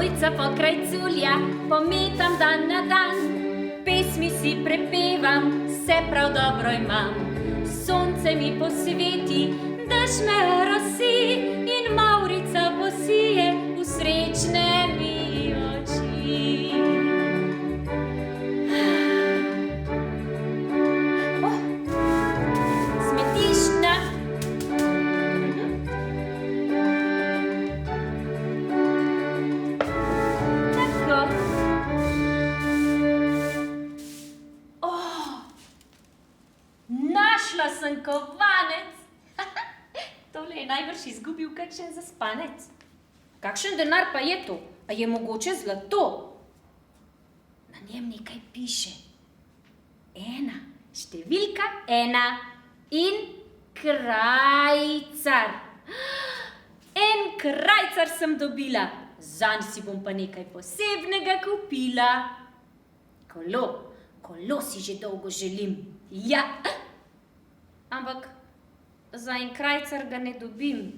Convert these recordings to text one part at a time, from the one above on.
mojca pokraj culja, pometam dan na dan. Pesmi si prepevam, se prav dobro imam. Sonce mi posveti, dež me rosi in Mavrica posije v srečne mi oči. Smetiščna. Tako. Našla sem kovanec. Tole je najbrž izgubil kakšen zaspanec. Kakšen denar pa je to? A je mogoče zlato? Na njem nekaj piše. 1, številka 1 in krajcar. En krajcar sem dobila. Zanj si bom pa nekaj posebnega kupila. Kolo si že dolgo želim. Ja, ampak za en krajcar ga ne dobim.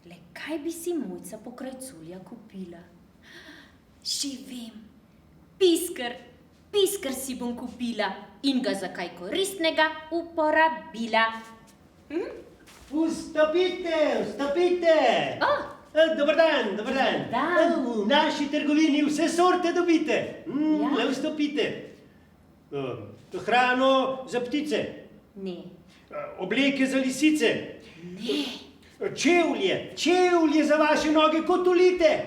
Le kaj bi si mojca pokraj culja kupila? Že vem, pisker si bom kupila in ga za kaj koristnega uporabila. Vstopite! Dobar dan. V naši trgovini vse sorte dobite. Le vstopite. Hrano za ptice. Ne. Obleke za lisice. Ne. Čevlje za vaše noge, kotulite.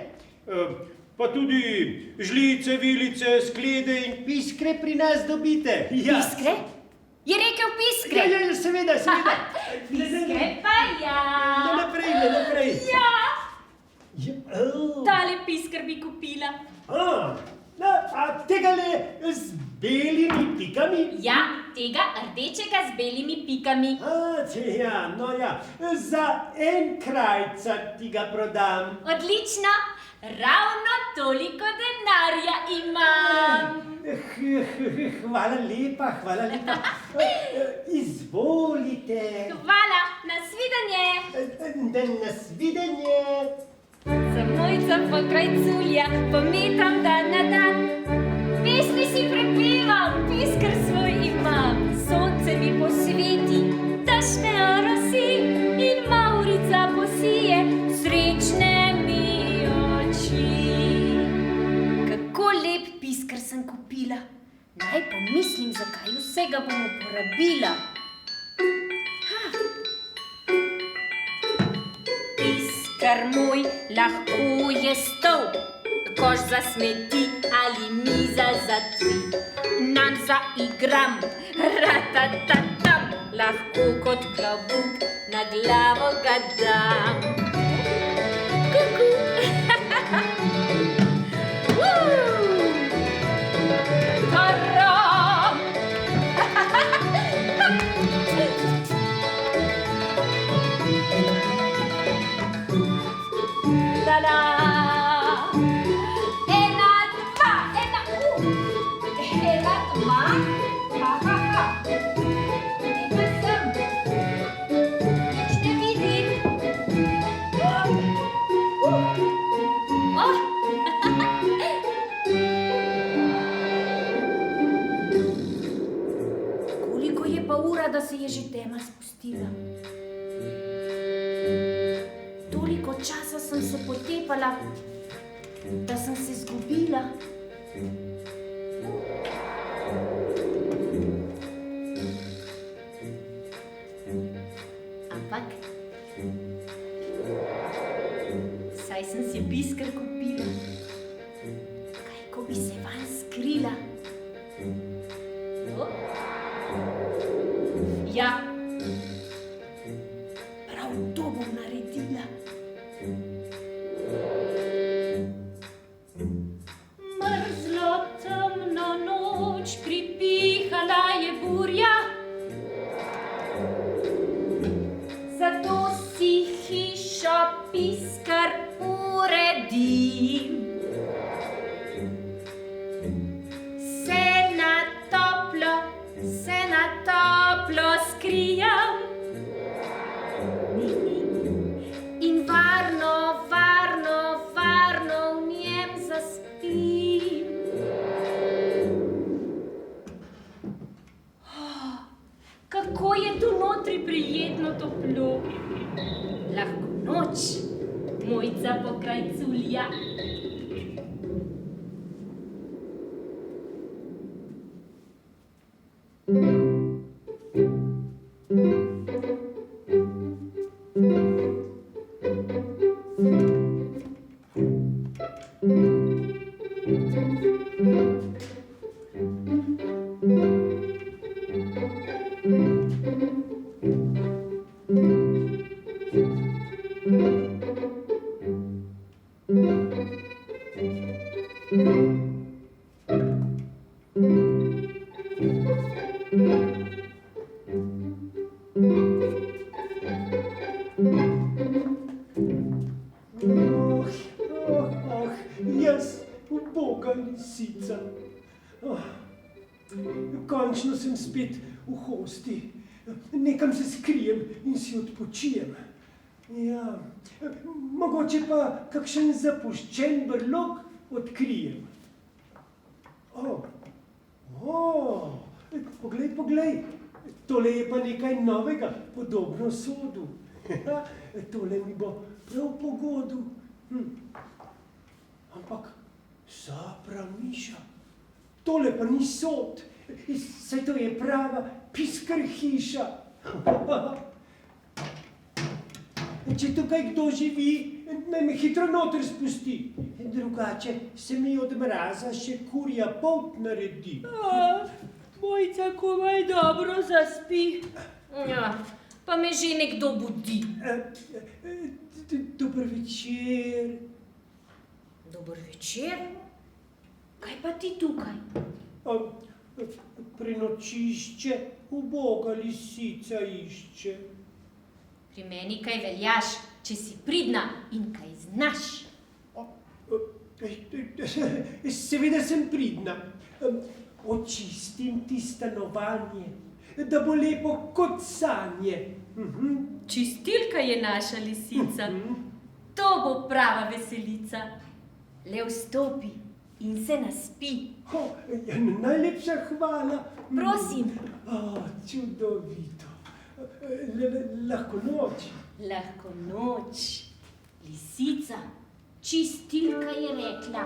Pa tudi žlice, vilice, sklede in piskre pri nas dobite. Piskre? Je rekel piskre? Ja, seveda. Piskre pa ja. Naprej. Ja. Tale pisker bi kupila. A tegale z belimi pikami? Ja, tega rdečega z belimi pikami. Za en krajcar ti ga prodam. Odlično, ravno toliko denarja imam. Hvala lepa. Izvolite. Hvala, nasvidenje. Nasvidenje. Za mojca pokraj culja, pometam dan na dan. Pesmi si prepevam, pisker svoj imam. Sonce mi posveti, dež me rosi in Mavrica posije srečne mi oči. Kako lep pisker sem kupila. Naj pomislim, zakaj vsega bom uporabila. Pisker moj lahko je stol, koš za smeti ali miza za tri. Nanj zaigram, ratatatam, lahko kot klobuk na glavo ga dam. Kuku. Taram. La-la. Koliko je pa ura, da se je že tema spustila? Toliko časa sem se potepala, da sem se zgubila. Ampak, saj sem si pisker kupila. Kaj, ko bi se vanj skrila? Ja, prav to bom naredila. Mrzlo temno noč, pripihala je burja. Zato si hišo pisker uredim. Se na toplo skrijam in varno Končno sem spet v hosti. Nekam se skrijem in si odpočijem. Ja, mogoče pa kakšen zapuščen brlog odkrijem. Poglej, tole je pa nekaj novega, podobno sodu. Tole mi bo prav pogodu. Ampak, zapra miša, tole pa ni sod, saj to je prava piskar hiša. Če tukaj kdo živi, naj me hitro noter spusti, drugače se mi od mraza še kurja polt naredi. Mojca komaj dobro zaspi. Ja, pa me že nekdo budi. Dober večer. Dober večer? Kaj pa ti tukaj? Prenočišče uboga lisica išče. Pri meni kaj veljaš, če si pridna in kaj znaš. Seveda sem pridna. Očistim ti stanovanje, da bo lepo kot sanje. Čistilka je naša lisica. To bo prava veselica. Le vstopi in se naspi. Najlepša hvala. Prosim. Čudovito. Lahko noč. Lahko noč. Lisica, čistilka je rekla.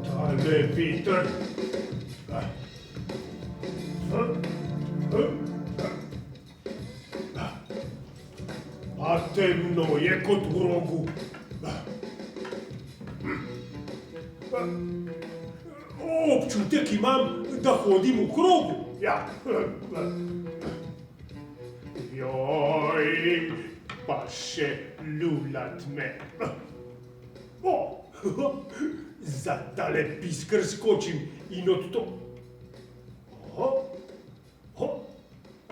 Tale veter. A temno je kot v rogu. Občutek imam, da hodim v krogu. Ja. Joj, pa še lulat me. Za tale piskr skočim in od to.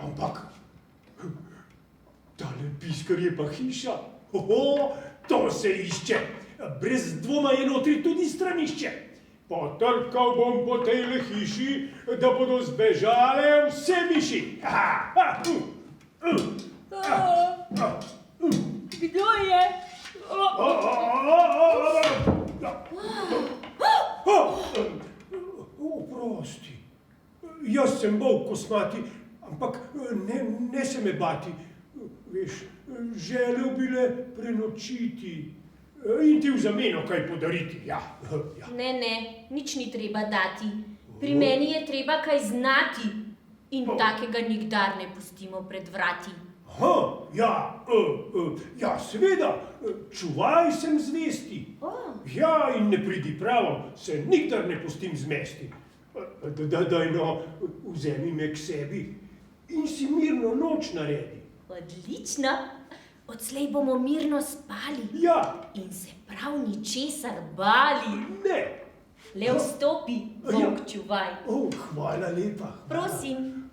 Ampak, tale piskr je pa hiša. To se išče. Brez dvoma je notri tudi stranišče. Potrkal bom po tejle hiši, da bodo zbežale vse miši. Kdo je? Oprosti. Jaz sem bolj kosmati, ampak ne se me bati. Veš, želel bi le prenočiti in ti v zameno kaj podariti. Ja. Ne, nič ni treba dati. Pri meni je treba kaj znati. In takega nikdar ne pustimo pred vrati. Ja, seveda, čuvaj sem zvesti. Ja, in ne pridipravam, se nikdar ne pustim zmesti. Daj no, vzemi me k sebi in si mirno noč naredi. Odlično, odslej bomo mirno spali. Ja. In se prav ničesar bali. Ne. Le vstopi, volk čuvaj. Hvala lepa. Prosim.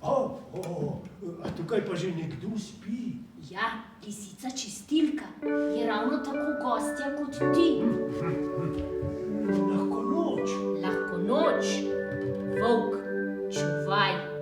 A tukaj pa že nekdo spi? Ja, lisica čistilka je ravno tako gostja kot ti. Lahko noč. Lahko noč, volk čuvaj.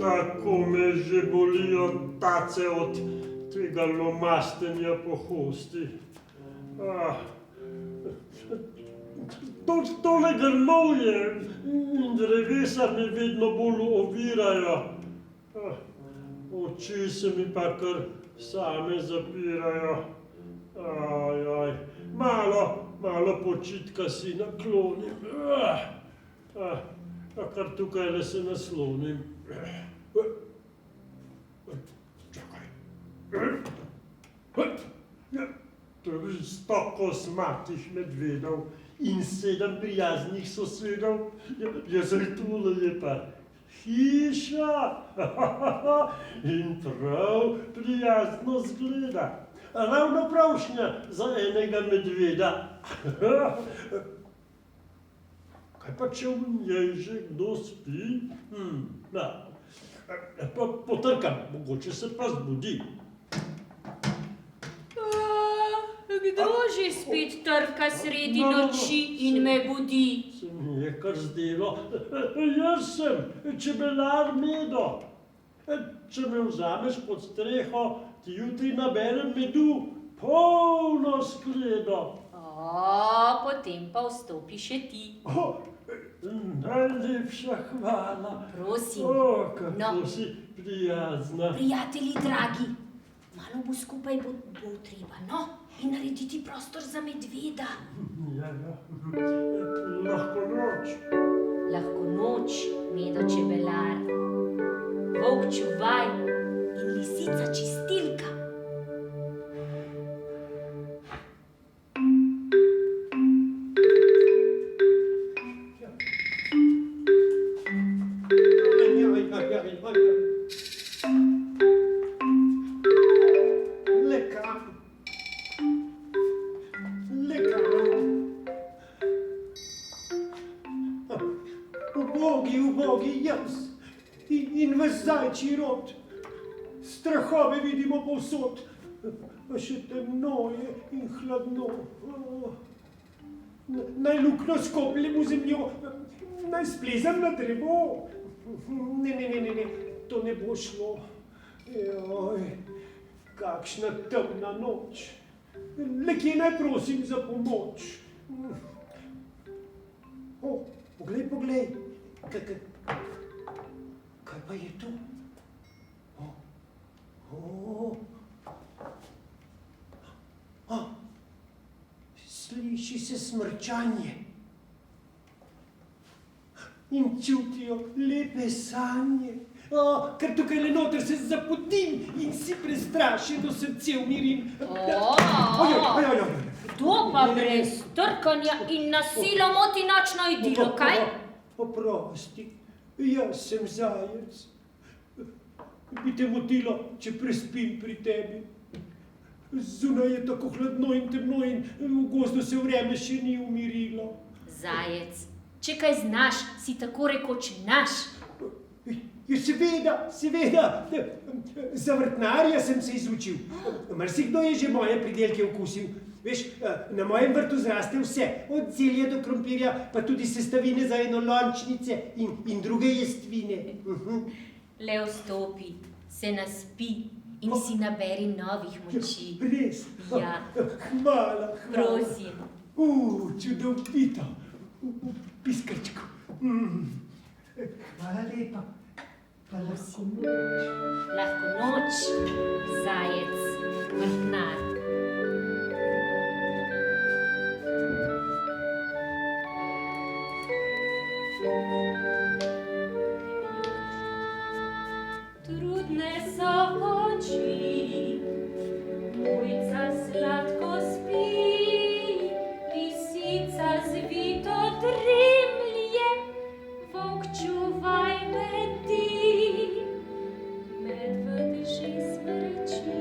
Tako me že bolijo tace od tega lomastenja po hosti. Tole grmovje in drevesa me vedno bolj ovirajo. Oči se mi pa kar same zapirajo. Aj, malo počitka si naklonim. Kar tukaj le se naslonim. Čakaj. Sto kosmatih medvedov in 7 prijaznih sosedov. Zdaj tole je pa hiša in prav prijazno zgleda. Ravno pravšnja za enega medveda. Kaj pa če v njej že kdo spi? Pa potrkam, mogoče se pa zbudi. Kdo že spet trka sredi noči in me budi? Se mi je kar zdelo. Jaz sem, čebelar Medo. Če me vzameš pod streho, ti jutri naberem medu, polno skledo. Potem pa vstopi še ti. Najlepša hvala. Prosim. Kako si prijazna. Prijatelji dragi, malo bo skupaj bo treba, in narediti prostor za medveda. Ja. Lahko noč. Lahko noč, Medo čebelar, volk čuvaj in lisica čistilka. Ubogi jaz in ves zajčji rod. Strahove vidimo povsod, pa še temno je in hladno. Naj luknjo skopljem v zemljo, naj splezam na drevo. Ne, to ne bo šlo. Joj, kakšna temna noč. Le kje naj prosim za pomoč? Poglej. Kaj pa je to? Sliši se smrčanje in čutijo lepe sanje. Ker tukaj le noter se zapotim in si prestrašeno srce umirim. Kdo pa brez trkanja in nasilo moti nočno idilo, kaj? Oprosti, jaz sem zajec. Bi te motilo, če prespim pri tebi. Zunaj je tako hladno in temno in v gozdu se vreme še ni umirilo. Zajec, če kaj znaš, si tako rekoč naš. Seveda, za vrtnarja sem se izučil. Marsikdo je že moje pridelke okusil. Veš, na mojem vrtu zraste vse, od zelja do krompirja, pa tudi sestavine za enolončnice in druge jestvine. Le vstopi, se naspi in si naberi novih moči. Res? Ja. Hvala. Prosim. Čudovito. Piskrčko. Hvala lepa. Pa lahko noč. Lahko noč, zajec, vrtnar. Trudne so oči, mojca sladko spi, lisica zvito dremlje, volk čuvaj bedi, medved že smrči.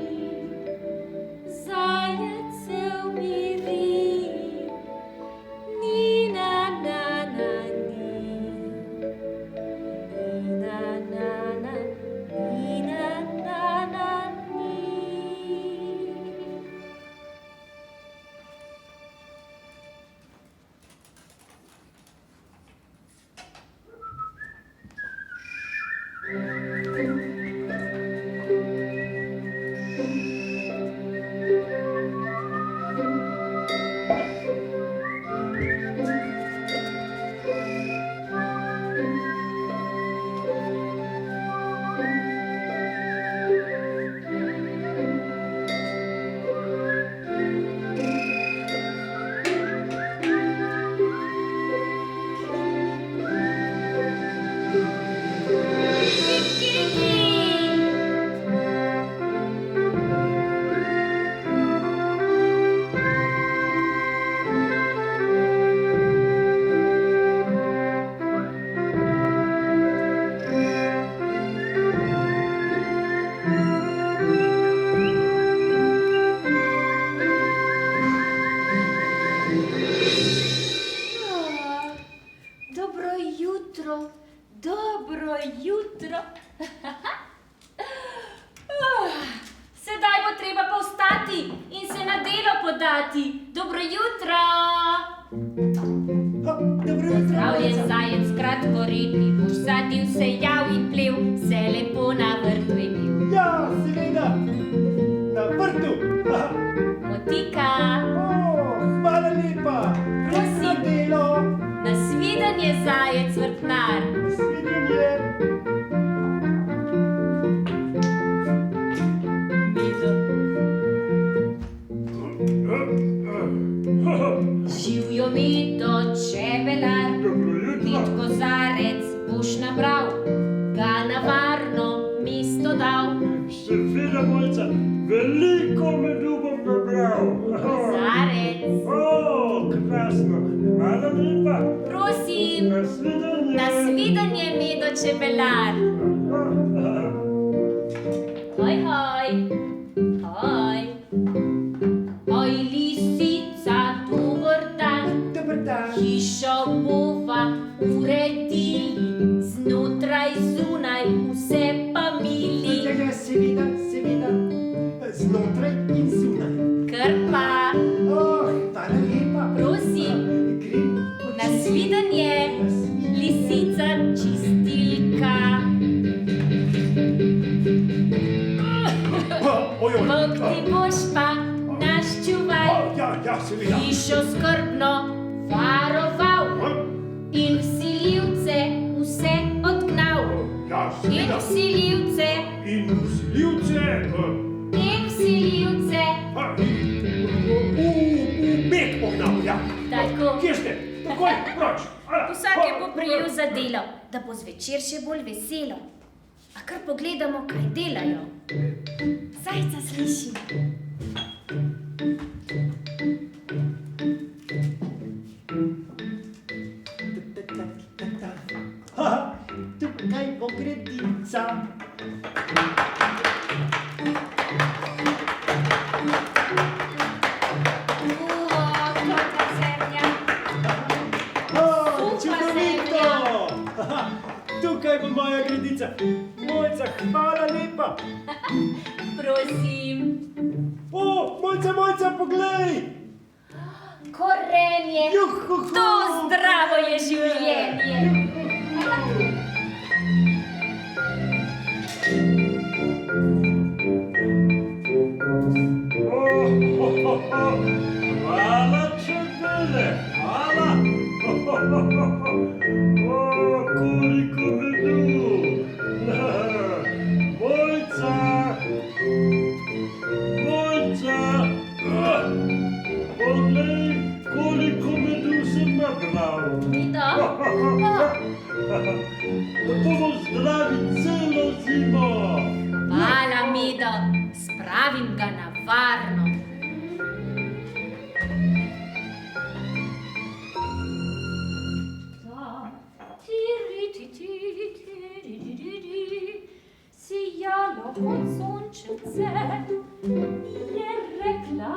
dodati. Dobro jutro. Dobro jutro, Zdravljen Mojca. zajec, kratko repi, boš sadil se jav in plev, vse lepo na vrtu je bil. Ja, seveda. Na vrtu. Motika, Hvala lepa. Prosim. Za delo. nasvidenje zajec vrtnar. Nasvidenje. Živijo Mido, čebelar, Dobro jutro. nit kozarec boš nabral, ga na varno mesto dal. Seveda, Mojca, veliko medu bom nabral. Kozarec, O, krasno. Hvala lepa. prosim, Nasvidenje. nasvidenje Mido, čebelar. Hoj, hoj, hoj. Oj, lisica, dober dan, Dober dan. hišo bova uredili, znotraj, zunaj, vse pa mili. Ja, seveda, seveda. Znotraj in zunaj. Krpa, Hvala lepa. prosim, Grem nasvidenje, lisica čistilka. Ojoj. Volk ti boš pa naš čuvaj, Ja, seveda. hišo skrbno varoval in vsiljivce vse odgnal. Ja, In seveda. vsiljivce, In vsiljivce in vsiljivce, v beg pognal, ja. tako. Kje ste? Takoj, proč. Vsak je bo prijel za delo, da bo zvečer še bolj veselo. A kar pogledamo, kaj delajo. Zajca slišim. Tukaj bo gredica. Kakva zemlja. Čudovito. Tukaj bo moja gredica. Mojca, hvala lepa. Prosim. Mojca, poglej. Korenje. Juhu. To zdravo je življenje. Hvala, čebele, hvala. O, koliko medu. Mojca, Mojca, poglej, koliko medu sem nabral. Mido? To bomo zdravi celo zimo. Hvala, Mido. Spravim ga na varno. Sijalo kot sončence, je rekla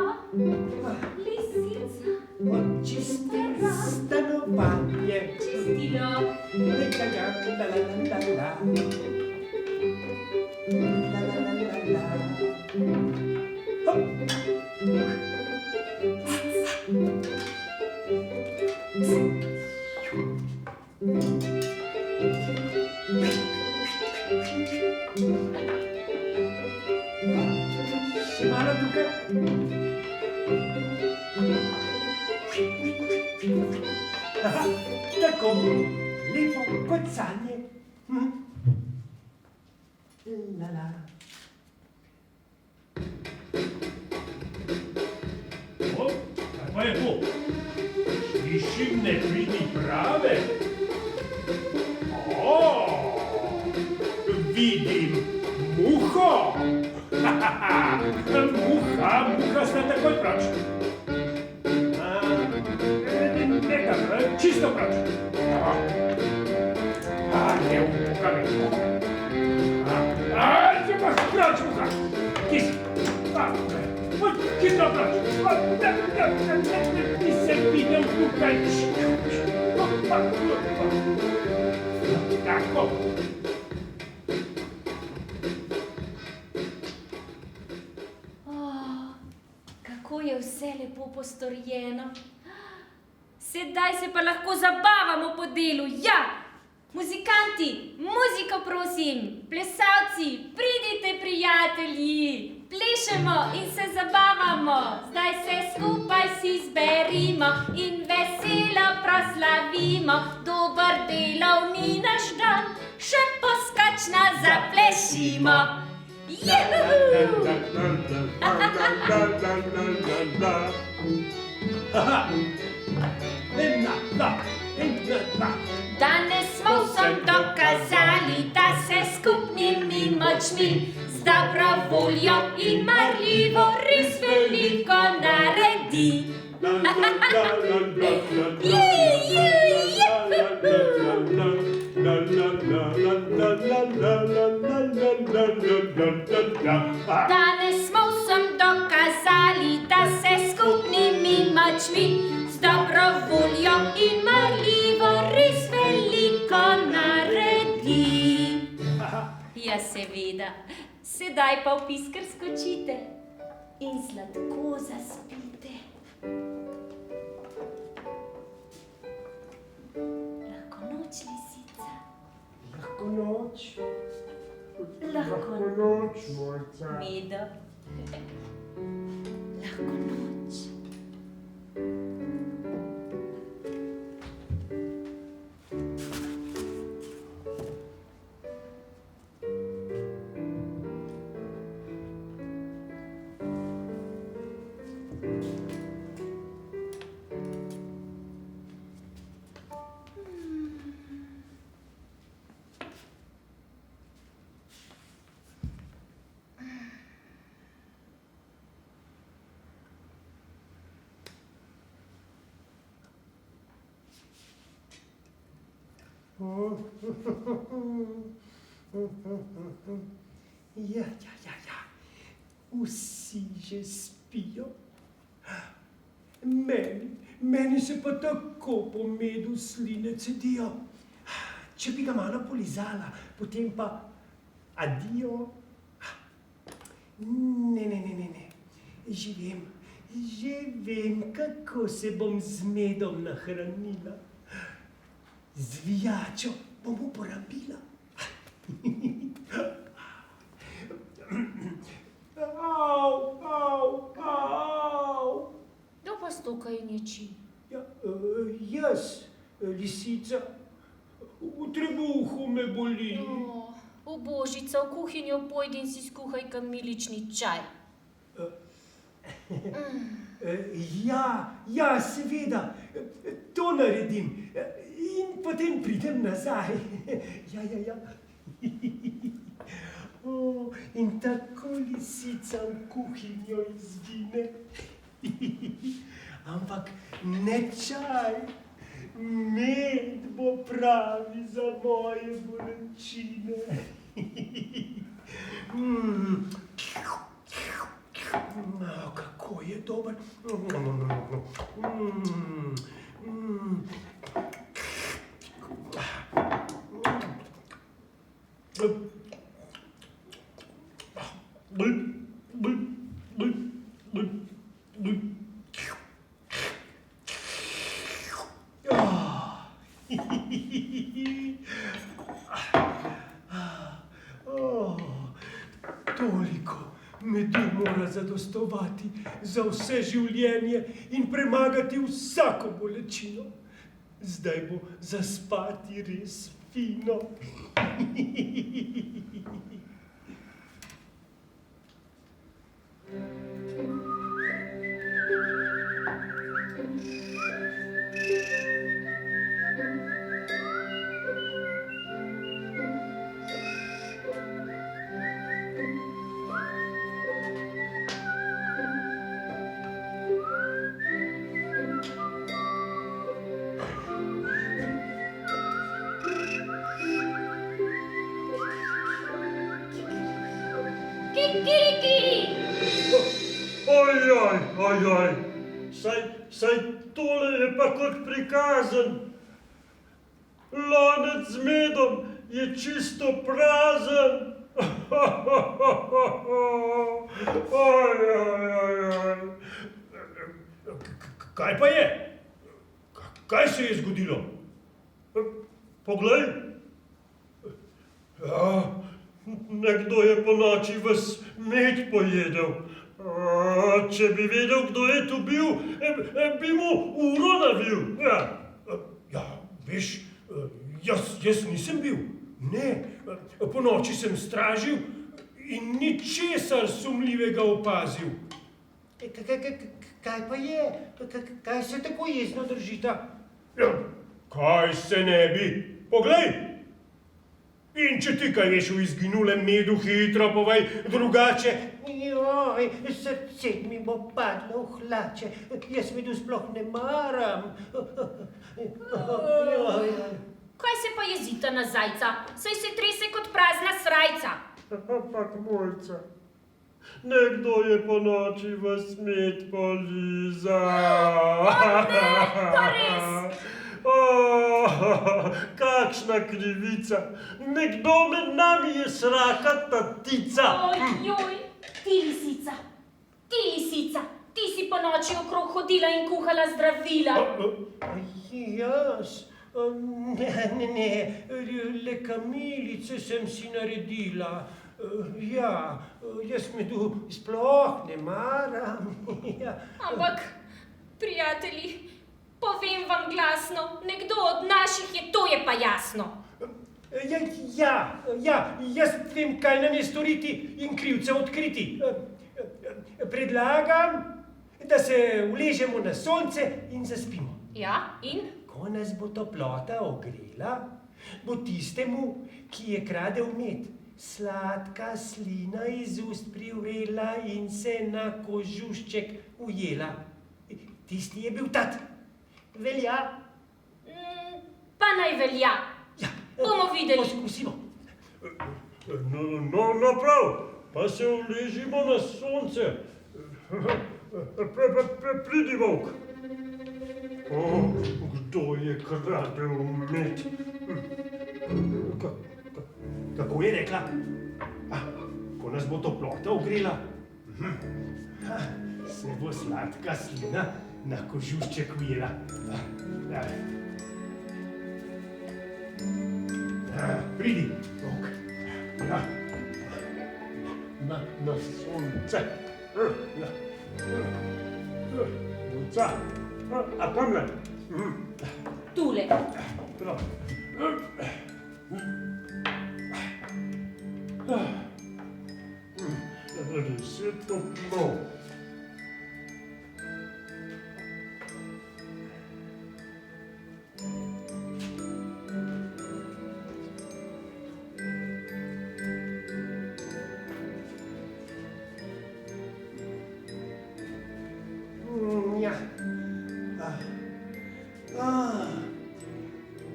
lisica. Očisti stanovanje. Čistilo. Še malo tukaj. Tako, lepo kot sanje. La la. O, kaj pa je to? Slišim nepridiprave. O, vidim muho. Muha sta takoj proč. Nekaj, čisto proč. Ne upukaj. Če pa proč, muha. Kis. Čisto proč. Ti se videl tukaj. Tako. Kako je vse lepo postorjeno. Sedaj se pa lahko zabavamo po delu, ja! Muzikanti, muziko prosim! Plesalci, pridite prijatelji! Plešemo in se zabavamo! Zdaj se skupaj si zberimo in veselo proslavimo. Dober delovni naš dan, še poskačna zaplešimo! Juhu! Danes smo vsem dokazali, da se skupnimi močmi z dobro voljo in marljivo res veliko naredi. Danes smo vsem dokazali, da se skupnimi močmi z dobro voljo in marljivo res veliko naredi. Ja, seveda. Sedaj pa v pisker skočite in sladko zaspite. Lahko noč, lisica. Lahko noč. Lahko noč, mojca. Medo. Lahko noč. Ja. Vsi že spijo. Meni se pa tako po medu sline cedijo. Če bi ga malo polizala, potem pa adijo. Ne. Že vem, kako se bom z medom nahranila. Zvijačo bom uporabila. Au. Kdo pa stoka in ječi? Ja, jaz, lisica, v trebuhu me boli. Božica, v kuhinjo pojdi in si skuhaj kamilični čaj. Ja, seveda, to naredim in potem pridem nazaj. Ja. In tako lisica v kuhinjo izgine. Ampak ne čaj, med bo pravi za moje bolečine. Kako je dober. Toliko medu mora zadostovati za vse življenje in premagati vsako bolečino. Zdaj bo zaspati res fino. Ojoj, saj tole je pa kot prikazen. Lonec z medom je čisto prazen. Ojoj. Kaj pa je? Kaj se je zgodilo? Poglej. Ja, nekdo je po noči ves med pojedel. Če bi vedel, kdo je tu bil, bi mu uro navil. Ja. Ja, veš, jaz nisem bil. Ne, po noči sem stražil in ničesar sumljivega opazil. Kaj pa je? Kaj se tako jezno držita? Ja, kaj se ne bi? Poglej! In če ti kaj veš o izginulem medu, hitro povej, drugače. Joj, srce mi bo padlo v hlače. Jaz medu sploh ne maram. Joj. Kaj se pa jezita na zajca? Saj se trese kot prazna srajca. Ampak mojca, nekdo je po noči ves med polizal. Pa res? Kakšna krivica. Nekdo med nami je sraka tatica. Ojoj, ti lisica, ti si po noči okrog hodila in kuhala zdravila. Jaz? Ne, le kamilice sem si naredila. Ja, jaz medu sploh ne maram. Ja. Ampak, prijatelji, povem vam glasno, nekdo od naših je, to je pa jasno. Ja, jaz vem, kaj nam je storiti in krivce odkriti. Predlagam, da se uležemo na sonce in zaspimo. Ja, in? Ko nas bo toplota ogrela, bo tistemu, ki je kradel med, sladka slina iz ust privrela in se na kožušček ujela. Tisti je bil tat. Velja? Pa naj velja. Ja, Bomo videli. Poskusimo. No prav, pa se uležimo na sonce. Pridi, volk. Kdo je kradel med? Kako je rekla? Ko nas bo toplota ogrela, se bo sladka slina na kožušček ujela. Pridi, volk. Ja. Na sonce. Volca, a tamle. Tule. Prav. Res je toplo. Ja.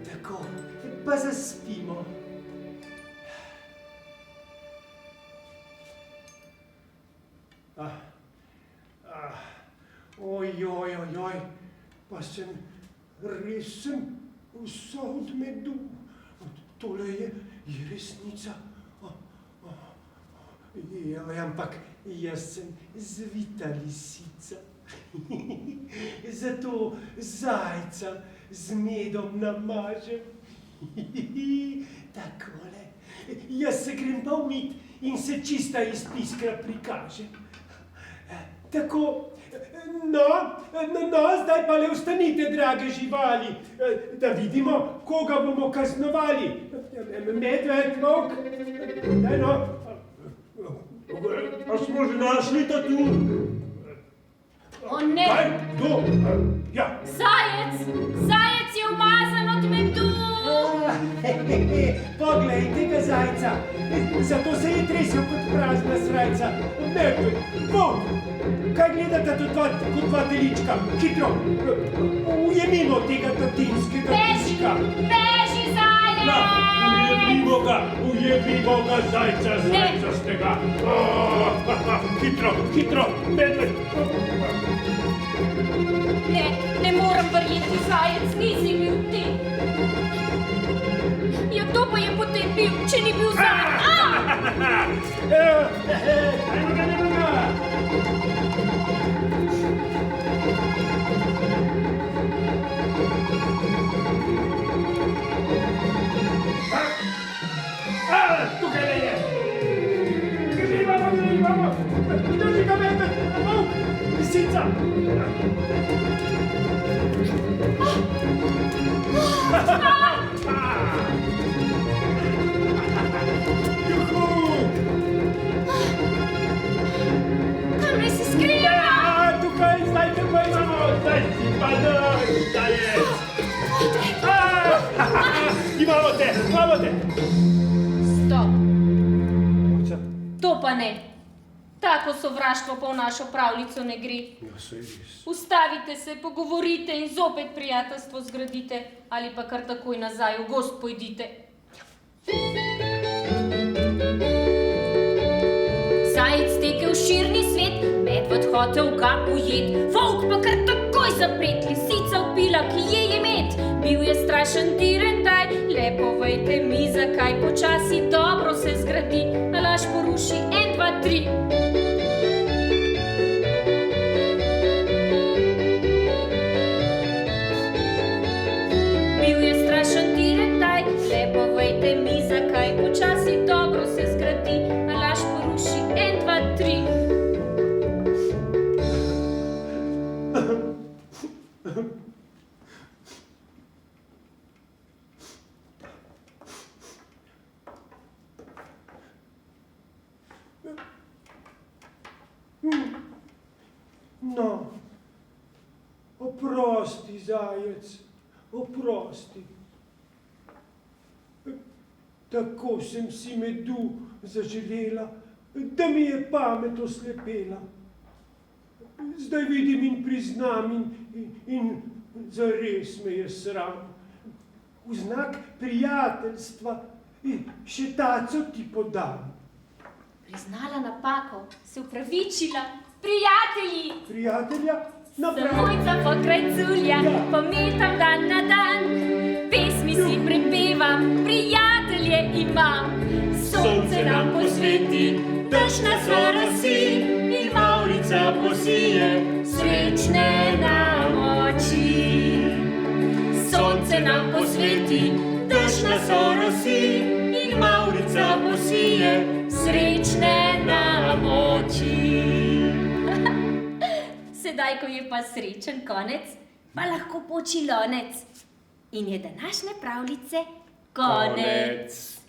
Tako, pa zaspimo. Ojoj, pa res sem vsa od medu. Tole je resnica. Ampak jaz sem zvita lisica. Zato zajca z medom namažem. Takole. Jaz se grem pa umit in se čista iz piskra prikažem. Tako, no, zdaj pa le vstanite, drage živali, da vidimo, koga bomo kaznovali. Medved, volk, daj no. A smo že našli tatu? O ne! Kaj? Kdo? Ja. Zajec je umazan od medu! Poglejte ga, zajca, zato se je tresel kot prazna srajca. Medved, volk, kaj gledata kot dva telička? Hitro, ujemimo tega tatinskega pička. Beži, zajec! Ujebimo ga, zajca zajcastega. Hitro, medved. Ne morem verjeti, zajec, nisi bil ti. Ja, kdo pa je potem bil, če ni bil zajec? Ajmo ga. lisica! Juhu! Kam naj se skrijem? Tukaj imamo, zdaj si pa zajec! Imamo te! Stop, Mojca, to pa ne. Tako sovraštvo pa v našo pravljico ne gre. ja, saj res. Ustavite se, pogovorite in zopet prijateljstvo zgradite, ali pa kar takoj nazaj v gozd pojdite. Zajec tekel v širni svet, medved hotel ga ujet, volk pa kar takoj zapret, lisica vpila, ki je med. Bil je strašen direndaj, le povejte mi, zakaj počasi dobro se zgradi, a laž poruši 1, 2, 3. Le povejte mi, zakaj počasi dobro se zgradi, a laž poruši 1, 2, 3. No, oprosti, zajec, oprosti. Tako sem si medu zaželela, da mi je pamet oslepela. Zdaj vidim in priznam in zares me je sram. V znak prijateljstva še taco ti podam. Priznala napako, se upravičila, prijatelji! Prijatelja, Sem naprej. Mojca Pokrajculja, pometam dan na dan, pesmi si prepevam, prijatelje imam. Sonce nam posveti, dež nas orasi in Mavrica posije srečne nam oči. Sonce nam posveti, dež nas orasi in Mavrica posije srečne nam oči. Sedaj, ko je pa srečen konec, pa lahko poči lonec. In je današnje pravljice konec.